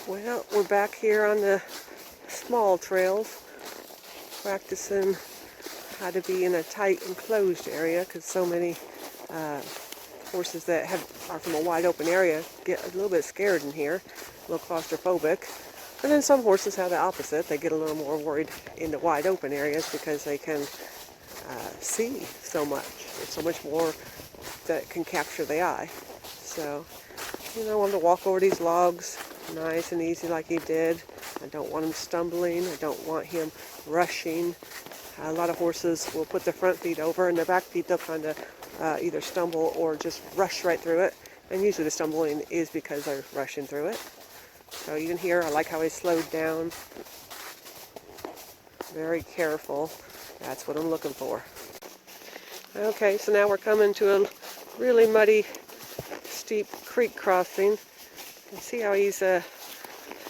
Well, we're back here on the small trails, practicing how to be in a tight enclosed area, because so many horses that are from a wide open area get a little bit scared in here, a little claustrophobic. And then some horses have the opposite. They get a little more worried in the wide open areas because they can see so much. There's so much more that can capture the eye. So, I want to walk over these logs nice and easy like he did. I don't want him stumbling. I don't want him rushing. A lot of horses will put their front feet over and their back feet they'll kind of either stumble or just rush right through it. And usually the stumbling is because they're rushing through it. So even here, I like how he slowed down. Very careful. That's what I'm looking for. Okay, so now we're coming to a really muddy, steep creek crossing. You can see how he's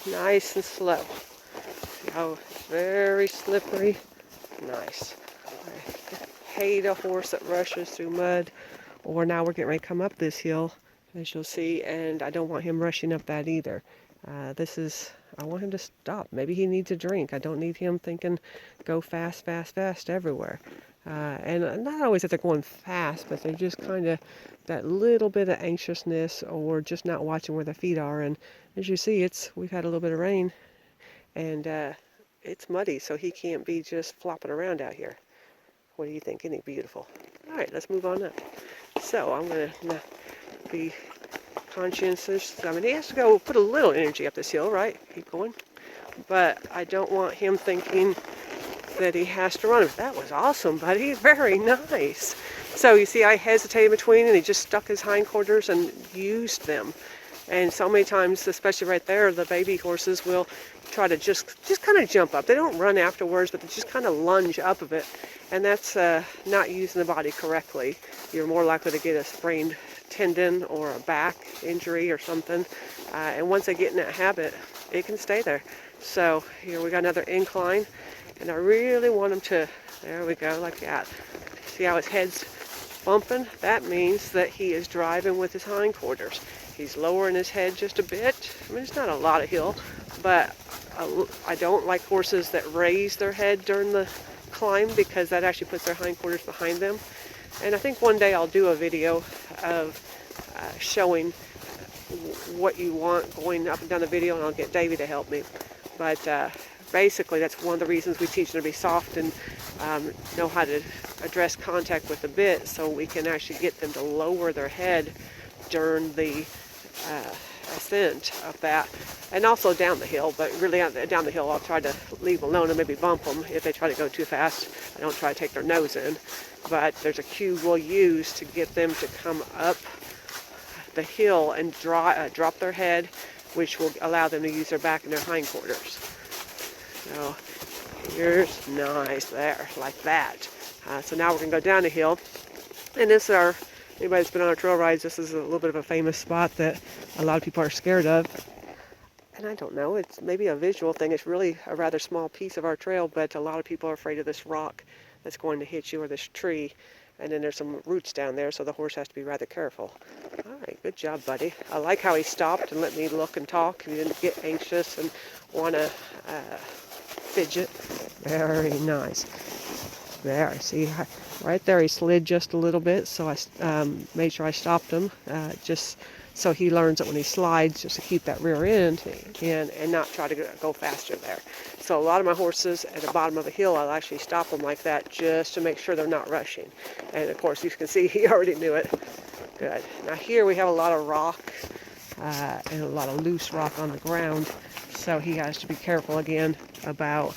nice and slow. See how it's very slippery. Nice. I hate a horse that rushes through mud. Or now we're getting ready to come up this hill, as you'll see, and I don't want him rushing up that either. I want him to stop. Maybe he needs a drink. I don't need him thinking, go fast, fast, fast everywhere. And not always that they're going fast, but they're just kind of that little bit of anxiousness or just not watching where their feet are. And as you see, we've had a little bit of rain, and it's muddy, so he can't be just flopping around out here. What do you think? Isn't he beautiful? All right, let's move on up. So I'm going to be conscientious. I mean, he has to go put a little energy up this hill, right? Keep going. But I don't want him thinking that he has to run. That was awesome, buddy. Very nice. So you see, I hesitated between, and he just stuck his hindquarters and used them. And so many times, especially right there, the baby horses will try to just kind of jump up. They don't run afterwards, but they just kind of lunge up a bit. And that's not using the body correctly. You're more likely to get a sprained tendon or a back injury or something. And once they get in that habit, it can stay there. So here we got another incline. And I really want him to, there we go, like that. See how his head's bumping? That means that he is driving with his hindquarters. He's lowering his head just a bit. I mean, it's not a lot of hill, but I don't like horses that raise their head during the climb because that actually puts their hindquarters behind them. And I think one day I'll do a video of showing what you want going up and down the video, and I'll get Davey to help me. But basically, that's one of the reasons we teach them to be soft and know how to address contact with the bit, so we can actually get them to lower their head during the ascent of that, and also down the hill. But really down the hill I'll try to leave them alone and maybe bump them if they try to go too fast. I don't try to take their nose in, but there's a cue we'll use to get them to come up the hill and drop their head, which will allow them to use their back and their hindquarters. So here's nice there, like that. So now we're going to go down the hill, and this is anybody that's been on our trail rides, this is a little bit of a famous spot that a lot of people are scared of. And I don't know, it's maybe a visual thing. It's really a rather small piece of our trail, but a lot of people are afraid of this rock that's going to hit you, or this tree. And then there's some roots down there, so the horse has to be rather careful. All right, good job, buddy. I like how he stopped and let me look and talk. He didn't get anxious and want to fidget. Very nice. There, see, right there he slid just a little bit, so I made sure I stopped him, just so he learns that when he slides, just to keep that rear end in and not try to go faster there. So a lot of my horses at the bottom of a hill, I'll actually stop them like that just to make sure they're not rushing. And of course, you can see he already knew it. Good. Now here we have a lot of rock and a lot of loose rock on the ground, so he has to be careful again about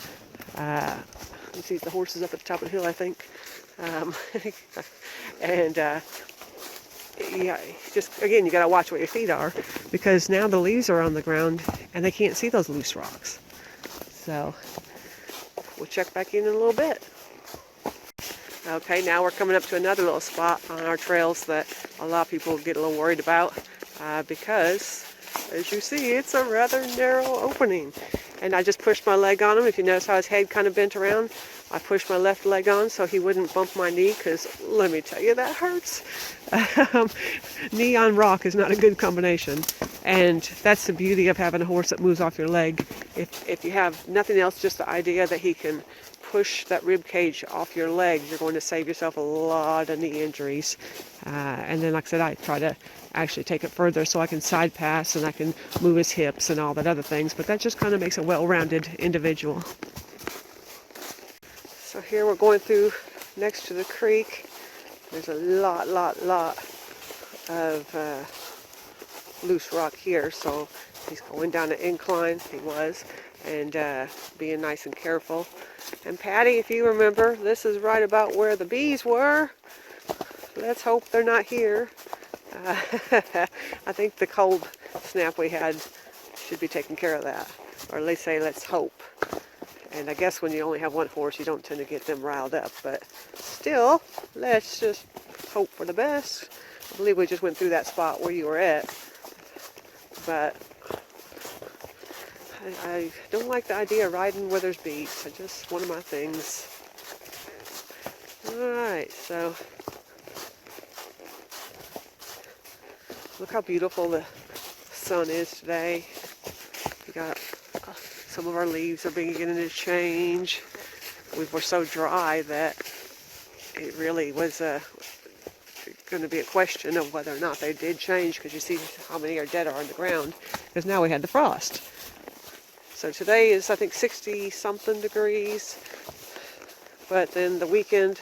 you see the horses up at the top of the hill, I think. Yeah, just again, you got to watch where your feet are, because now the leaves are on the ground and they can't see those loose rocks. So we'll check back in a little bit. Okay, now we're coming up to another little spot on our trails that a lot of people get a little worried about because, as you see, it's a rather narrow opening. and I just pushed my leg on him. If you notice how his head kind of bent around, I pushed my left leg on so he wouldn't bump my knee, because let me tell you, that hurts. Knee on rock is not a good combination, and that's the beauty of having a horse that moves off your leg. If you have nothing else, just the idea that he can push that rib cage off your leg, you're going to save yourself a lot of knee injuries. And then, like I said, I try to actually take it further so I can side pass and I can move his hips and all that other things, but that just kind of makes a well-rounded individual. So here we're going through next to the creek. There's a lot of loose rock here, so he's going down an incline, he was, and being nice and careful. And Patty, if you remember, this is right about where the bees were. Let's hope they're not here. I think the cold snap we had should be taking care of that, or at least say let's hope. And I guess when you only have one horse, you don't tend to get them riled up, but still, let's just hope for the best. I believe we just went through that spot where you were at, but I don't like the idea of riding where there's bees. It's just one of my things. Alright, so look how beautiful the sun is today. We got some of our leaves are beginning to change. We were so dry that it really was going to be a question of whether or not they did change, because you see how many are dead are on the ground, because now we had the frost. So today is, I think, 60-something degrees, but then the weekend,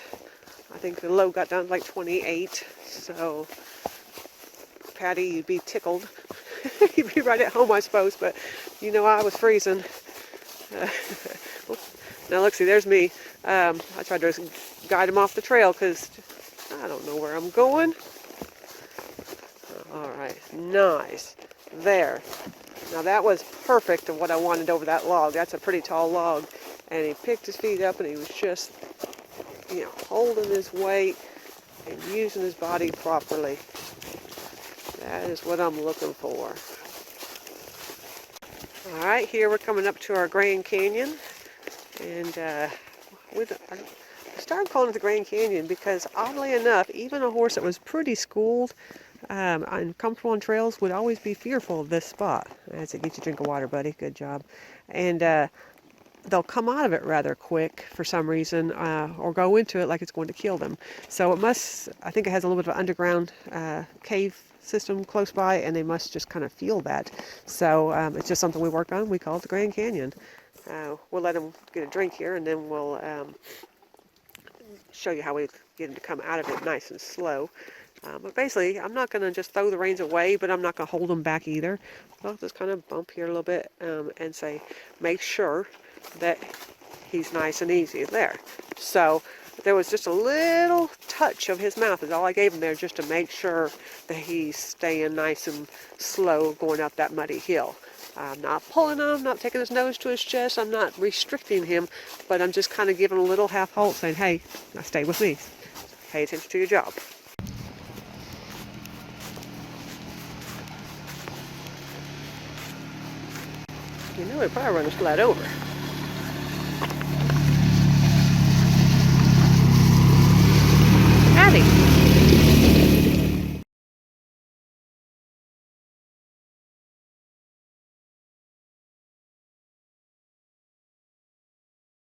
I think the low got down to like 28, so Patty, you'd be tickled. You'd be right at home, I suppose, but you know I was freezing. Now look, see, there's me. I tried to guide him off the trail because I don't know where I'm going. Alright, nice. There. Now that was perfect of what I wanted over that log. That's a pretty tall log. And he picked his feet up and he was just, you know, holding his weight and using his body properly. That is what I'm looking for. Alright, here we're coming up to our Grand Canyon. And I started calling it the Grand Canyon because, oddly enough, even a horse that was pretty schooled and comfortable on trails would always be fearful of this spot. That's it. Get you a drink of water, buddy. Good job. And they'll come out of it rather quick for some reason, or go into it like it's going to kill them. So it must, I think it has a little bit of an underground cave system close by, and they must just kind of feel that. So it's just something we worked on. We call it the Grand Canyon. We'll let them get a drink here, and then we'll show you how we get them to come out of it nice and slow. But basically, I'm not going to just throw the reins away, but I'm not going to hold them back either. I'll just kind of bump here a little bit and say, make sure that he's nice and easy there. So there was just a little touch of his mouth is all I gave him there, just to make sure that he's staying nice and slow going up that muddy hill. I'm not pulling him, not taking his nose to his chest, I'm not restricting him, but I'm just kind of giving a little half halt saying, hey, now stay with me. Pay attention to your job. You know, he'd probably run us flat over.